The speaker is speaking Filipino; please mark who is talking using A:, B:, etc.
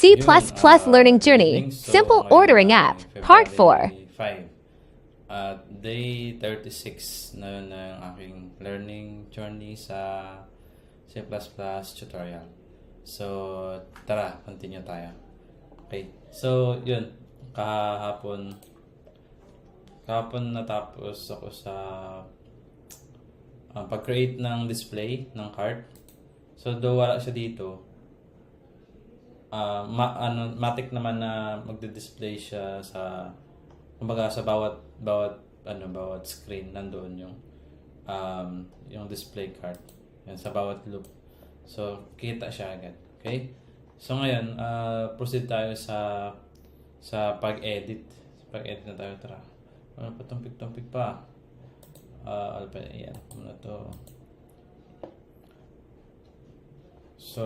A: C++
B: Yun,
A: Learning
B: good
A: Journey,
B: evening. So,
A: Simple
B: ngayon
A: Ordering
B: na
A: App, Part 4.
B: February 5. Day 36 na yun na yung aking learning journey sa C++ tutorial. So, tara, continue tayo. Okay. So, yun. Kahapon natapos ako sa pag-create ng display ng cart. So, though wala siya dito, matik naman na magde-display siya sa kumbaga sa bawat screen nandoon yung display card yan sa bawat loop, so kita siya agad. Okay, so ngayon proceed tayo sa pag-edit na tayo. Tara, ano pa tumpik pa, ano pa yan muna to. So